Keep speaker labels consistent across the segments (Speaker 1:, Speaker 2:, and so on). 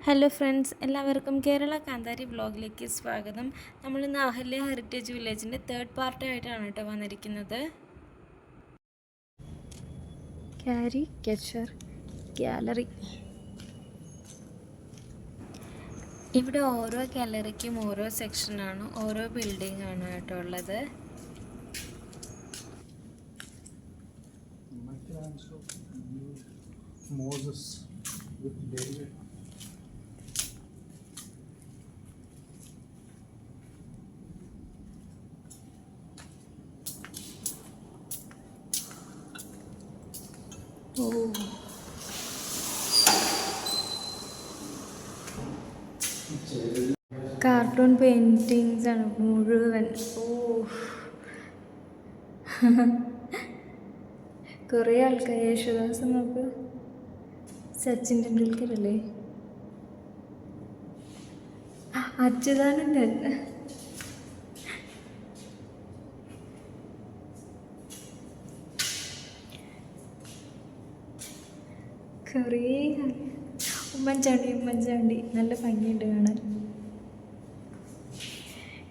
Speaker 1: Hello friends, എല്ലാവർക്കും കേരള കാന്താരി വ്ളോഗിലേക്ക് സ്വാഗതം. നമ്മളിന്ന് അഹല്യ ഹെറിറ്റേജ് വില്ലേജിൻ്റെ തേർഡ് പാർട്ടായിട്ടാണ് കേട്ടോ വന്നിരിക്കുന്നത്. Caricature gallery. ഇവിടെ ഓരോ ഗാലറിക്കും ഓരോ സെക്ഷനാണ്, ഓരോ ബിൽഡിംഗ് ആണ് കേട്ടോ ഉള്ളത്. കാർട്ടൂൺ പെയിൻറ്റിങ്സ് ആണ് മുഴുവൻ. കുറേ ആൾക്കാർ. യേശുദാസ് നോക്ക്, സച്ചിൻ ടെണ്ടുൽക്കർ അല്ലേ, അച്യുതാനന്ദൻ. കുറേ ഉമ്മൻചാണ്ടി നല്ല ഭംഗിയുണ്ട് കാണാൻ.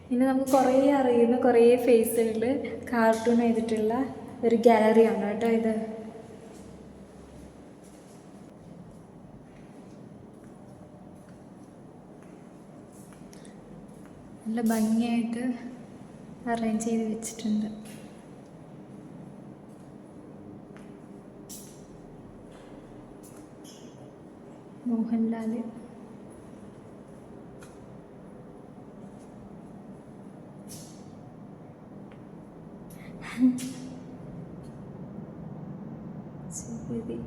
Speaker 1: പിന്നെ നമുക്ക് കുറേ അറിയുന്ന കുറേ ഫേസുകൾ കാർട്ടൂൺ ചെയ്തിട്ടുള്ള ഒരു ഗാലറിയാണ് കേട്ടോ ഇത്. നല്ല ഭംഗിയായിട്ട് അറേഞ്ച് ചെയ്ത് വെച്ചിട്ടുണ്ട്. മോഹൻലാൽ, സുഗതി,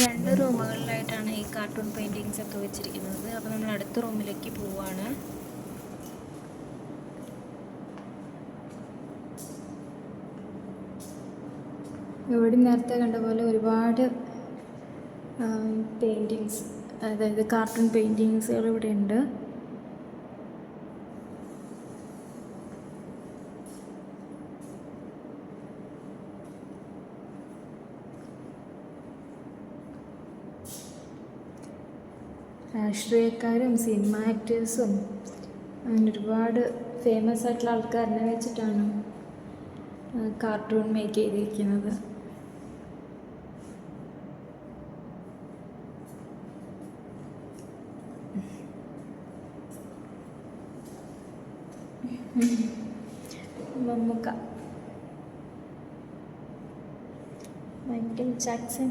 Speaker 1: രണ്ട് റൂമുകളിലായിട്ടാണ് ഈ കാർട്ടൂൺ പെയിൻറ്റിങ്സ് ഒക്കെ വെച്ചിരിക്കുന്നത്. അപ്പോൾ നമ്മൾ അടുത്ത റൂമിലേക്ക് പോവുകയാണ്. ഇവിടെ നേരത്തെ കണ്ട പോലെ ഒരുപാട് പെയിൻറ്റിങ്സ്, അതായത് കാർട്ടൂൺ പെയിൻറ്റിങ്സുകൾ ഇവിടെ ഉണ്ട്. രാഷ്ട്രീയക്കാരും സിനിമ ആക്ടേഴ്സും അങ്ങനെ ഒരുപാട് ഫേമസ് ആയിട്ടുള്ള ആൾക്കാരിനെ വെച്ചിട്ടാണ് കാർട്ടൂൺ മേക്ക് ചെയ്തിരിക്കുന്നത്. Mammookka, Michael Jackson,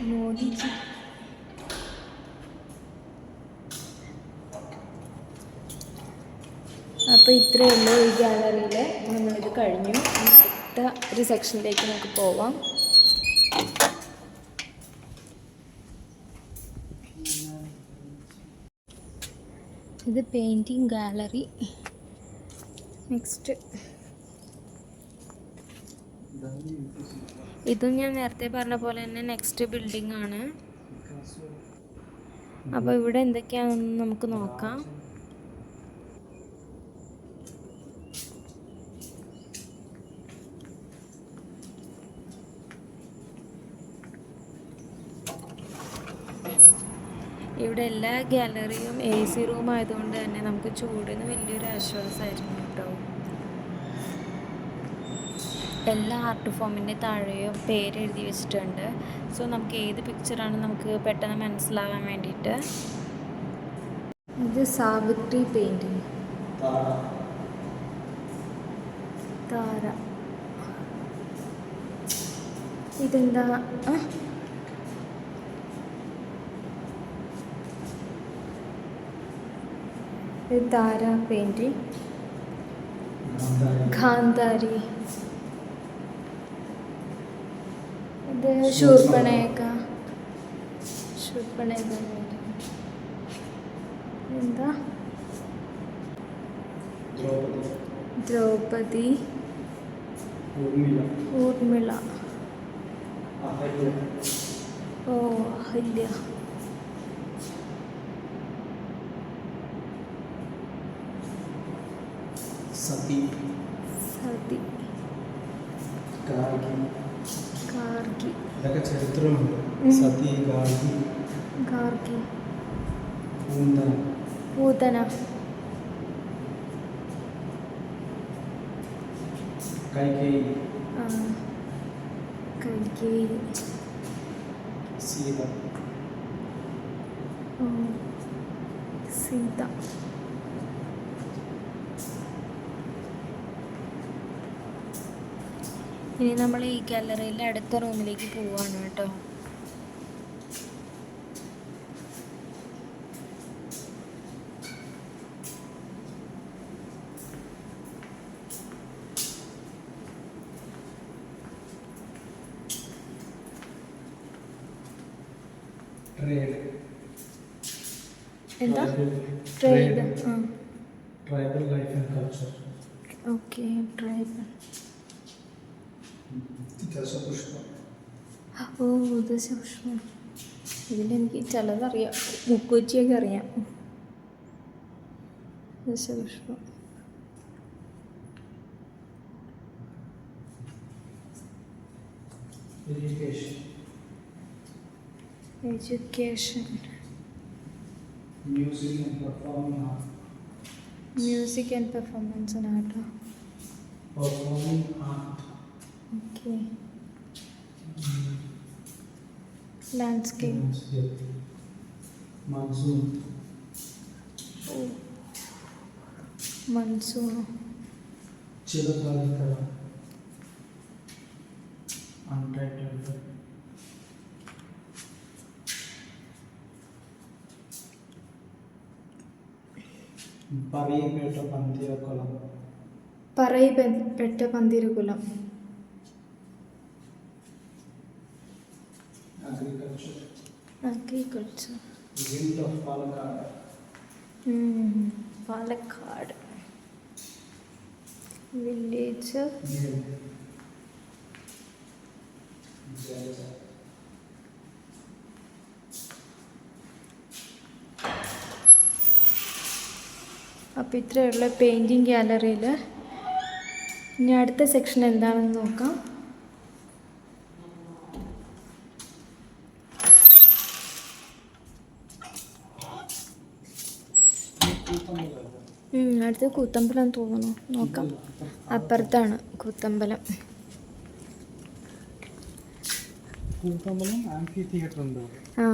Speaker 1: Modiji. അപ്പോൾ ഇത്രയേ ഉള്ളൂ ഈ ഗാലറിയിൽ. നമ്മളിത് കഴിഞ്ഞു. അടുത്ത ഒരു സെക്ഷനിലേക്ക് നമുക്ക് പോവാം. ഇത് പെയിൻറ്റിങ് ഗാലറി. നെക്സ്റ്റ് ഇതും ഞാൻ നേരത്തെ പറഞ്ഞ പോലെ തന്നെ നെക്സ്റ്റ് ബിൽഡിംഗ് ആണ്. അപ്പോൾ ഇവിടെ എന്തൊക്കെയാണെന്ന് നമുക്ക് നോക്കാം. ഇവിടെ എല്ലാ ഗാലറിയും AC റൂം ആയതുകൊണ്ട് തന്നെ നമുക്ക് ചൂടിന് വലിയൊരു ആശ്വാസമായിരുന്നു കേട്ടോ. എല്ലാ ആർട്ട് ഫോമിൻ്റെ താഴെയും പേരെഴുതി വെച്ചിട്ടുണ്ട്. സോ നമുക്ക് ഏത് പിക്ചറാണ് നമുക്ക് പെട്ടെന്ന് മനസ്സിലാകാൻ വേണ്ടിയിട്ട്. ഇത് സാവിത്രി പെയിൻറ്റിങ്, താര. ഇതെന്താ? ഇത് താര പെയിൻറ്റിങ്. ഗാന്ധാരി. ഇത് ശൂർപ്പണഖ. എന്താ? ദ്രൗപദി, ഊർമിള, ഓ അഹല്യ,
Speaker 2: സതി,
Speaker 1: ഗാർഗി,
Speaker 2: ഇതൊക്കെ ചരിത്രമുണ്ട്. സതി,
Speaker 1: ഗാർഗി,
Speaker 2: പൂതന, കൈകേയി, സീത,
Speaker 1: സീത, ഇനി നമ്മൾ ഈ ഗാലറിയിലെ അടുത്ത റൂമിലേക്ക് പോവാണ് കേട്ടോ. എന്താ trade?
Speaker 2: Tribal life and culture.
Speaker 1: Okay, tribal.
Speaker 2: ദശപുഷ്പം.
Speaker 1: ഓ ദശപുഷ്പം. ഇതിലെനിക്ക് ചിലതറിയാം, മുക്കുറ്റിയൊക്കെ അറിയാം. ദശപുഷ്പം. എഡ്യൂക്കേഷൻ. മ്യൂസിക് ആൻഡ് പെർഫോമൻസ് ആട്ടോ. ഓക്കെ. ലാൻഡ്സ്കേപ്പ്.
Speaker 2: മൺസൂൺ.
Speaker 1: ഓ മൺസൂൺ.
Speaker 2: ചിലപ്പതിക്കര. Untitled. Parayipetta Panthirukulam.
Speaker 1: Parayipetta Panthirukulam. Agriculture.
Speaker 2: Guild of Palakkad.
Speaker 1: Palakkad. Village. അപ്പോൾ ഇത്രയുള്ള പെയിൻറ്റിങ് ഗാലറിയിൽ. ഇനി അടുത്ത സെക്ഷൻ എന്താണെന്ന് നോക്കാം. അടുത്ത് കൂത്തമ്പലം തോന്നുന്നു, നോക്കാം. അപ്പുറത്താണ് കൂത്തമ്പലം.
Speaker 2: ആംഫി തിയേറ്റർ ഉണ്ട്.
Speaker 1: ആ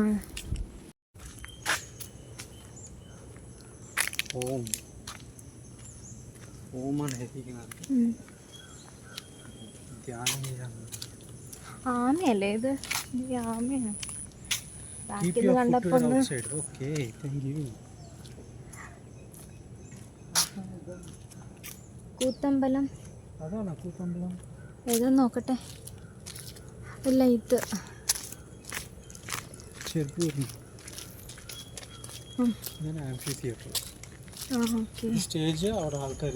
Speaker 2: ഓമാണ് എഴുതിയിരിക്കുന്നത്.
Speaker 1: ആമയല്ലേ ഇത്? ആമയാണ്. ബാക്കിൽ കണ്ടപ്പോൾ കൂത്തമ്പലം.
Speaker 2: അതാണോ കൂത്തമ്പലം?
Speaker 1: ഏതാ നോക്കട്ടെ. ഇല്ല, ഇത്
Speaker 2: ആംഫി തിയേറ്റർ.
Speaker 1: ഓക്കെ.
Speaker 2: സ്റ്റേജ് അവിടെ ആൾക്കാർ.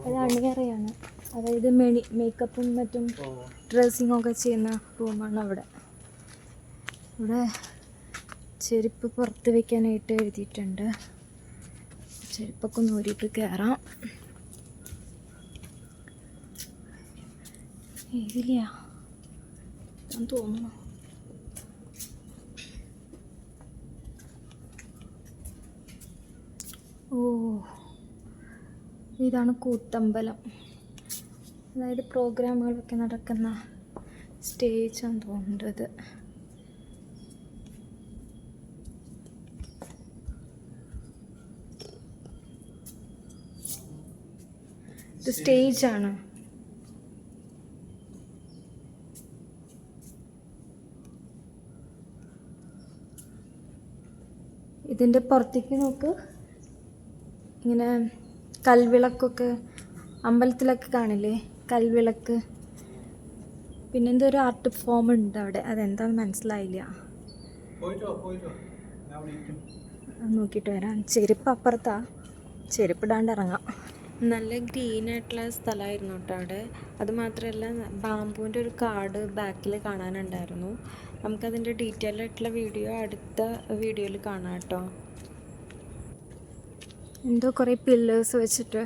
Speaker 1: അത് അണിയറയാണ്, അതായത് മേക്കപ്പും മറ്റും ഡ്രസ്സിങ്ങും ഒക്കെ ചെയ്യുന്ന റൂമാണ് അവിടെ. ഇവിടെ ചെരുപ്പ് പുറത്ത് വെക്കാനായിട്ട് എഴുതിയിട്ടുണ്ട്. ചെരുപ്പൊക്കെ ഒന്ന് ഊരിയിട്ട് കയറാം. എഴുതില്ല തോന്നുന്നു. ഓ, ഇതാണ് കൂത്തമ്പലം. അതായത് പ്രോഗ്രാമുകളൊക്കെ നടക്കുന്ന സ്റ്റേജാണ് തോന്നുന്നത്. ഇത് സ്റ്റേജാണ്. ഇതിൻ്റെ പുറത്തേക്ക് നോക്ക്. ഇങ്ങനെ കൽവിളക്കൊക്കെ അമ്പലത്തിലൊക്കെ കാണില്ലേ, കൽവിളക്ക്. പിന്നെന്തോ ഒരു ആർട്ട് ഫോം ഉണ്ട് അവിടെ, അതെന്താണെന്ന് മനസ്സിലായില്ല.
Speaker 3: നോക്കിയിട്ട് വരാം. ചെരുപ്പ് അപ്പുറത്താ, ചെരുപ്പിടാണ്ട് ഇറങ്ങാം.
Speaker 1: നല്ല ഗ്രീൻ ആയിട്ടുള്ള സ്ഥലമായിരുന്നു കേട്ടോ അവിടെ. അതുമാത്രമല്ല ബാമ്പുവിൻ്റെ ഒരു കാട് ബാക്കിൽ കാണാനുണ്ടായിരുന്നു. നമുക്കതിൻ്റെ ഡീറ്റെയിൽ ആയിട്ടുള്ള വീഡിയോ അടുത്ത വീഡിയോയിൽ കാണാം കേട്ടോ.
Speaker 3: എന്തോ കുറേ പില്ലേഴ്സ് വെച്ചിട്ട്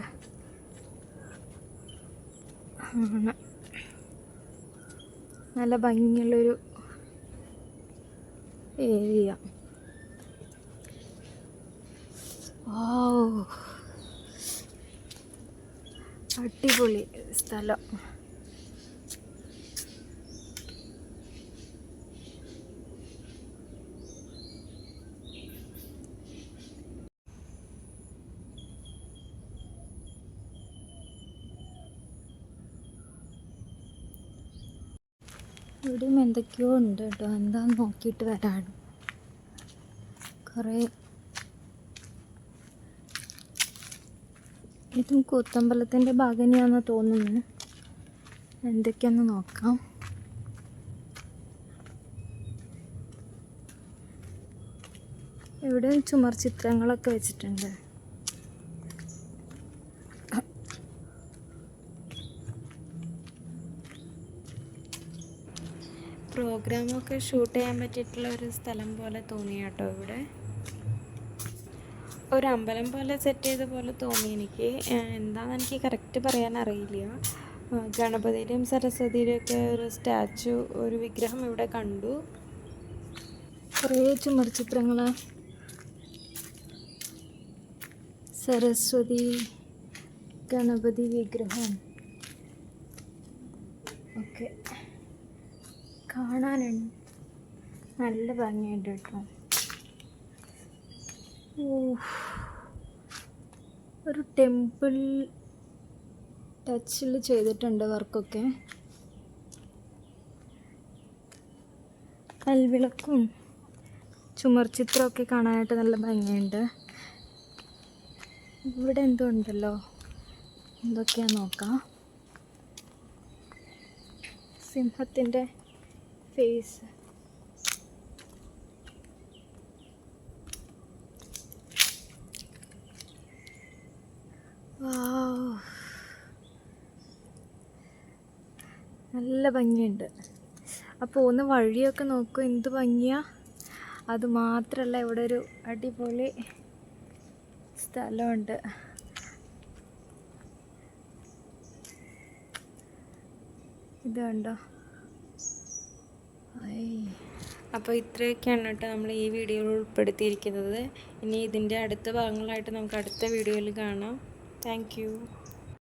Speaker 3: ആണ്. നല്ല ഭംഗിയുള്ളൊരു ഏരിയ. അടിപൊളി സ്ഥലം. ഇവിടെയും എന്തൊക്കെയോ ഉണ്ട് കേട്ടോ. എന്താന്ന് നോക്കിയിട്ട് വരാണ്. കുറേ ഇതും കൂത്തമ്പലത്തിൻ്റെ ഭാഗം തന്നെയാണെന്ന് തോന്നുന്നു. എന്തൊക്കെയാന്ന് നോക്കാം. ഇവിടെ ചുമർ ചിത്രങ്ങളൊക്കെ വെച്ചിട്ടുണ്ട്.
Speaker 1: പ്രോഗ്രാമൊക്കെ ഷൂട്ട് ചെയ്യാൻ പറ്റിയിട്ടുള്ള ഒരു സ്ഥലം പോലെ തോന്നി കേട്ടോ. ഇവിടെ ഒരു അമ്പലം പോലെ സെറ്റ് ചെയ്ത പോലെ തോന്നി എനിക്ക്. എന്താണെന്ന് എനിക്ക് കറക്റ്റ് പറയാൻ അറിയില്ല. ഗണപതിയുടെയും സരസ്വതിയുടെയും ഒക്കെ ഒരു സ്റ്റാച്ചു, ഒരു വിഗ്രഹം ഇവിടെ കണ്ടു.
Speaker 3: കുറേ ചുമർ ചിത്രങ്ങൾ. സരസ്വതി, ഗണപതി വിഗ്രഹം ഒക്കെ കാണാനുണ്ട്. നല്ല ഭംഗിയുണ്ട് കേട്ടോ. ഒരു ടെമ്പിൾ ടച്ചിൽ ചെയ്തിട്ടുണ്ട് വർക്കൊക്കെ. കൽവിളക്കും ചുമർ ചിത്രമൊക്കെ കാണാനായിട്ട് നല്ല ഭംഗിയുണ്ട്. ഇവിടെ എന്തോ ഉണ്ടല്ലോ, എന്തൊക്കെയാ നോക്കാം. സിംഹത്തിൻ്റെ ഫേസ്. നല്ല ഭംഗിയുണ്ട്. അപ്പോൾ ഒന്ന് വഴിയൊക്കെ നോക്കൂ, എന്ത് ഭംഗിയാ. അത് മാത്രമല്ല, ഇവിടെ ഒരു അടിപൊളി സ്ഥലമുണ്ട്. ഇത് കണ്ടോ.
Speaker 1: അപ്പോൾ ഇത്രയൊക്കെയാണ് കേട്ടോ നമ്മൾ ഈ വീഡിയോയിൽ ഉൾപ്പെടുത്തിയിരിക്കുന്നത്. ഇനി ഇതിൻ്റെ അടുത്ത ഭാഗങ്ങളായിട്ട് നമുക്ക് അടുത്ത വീഡിയോയിൽ കാണാം. താങ്ക്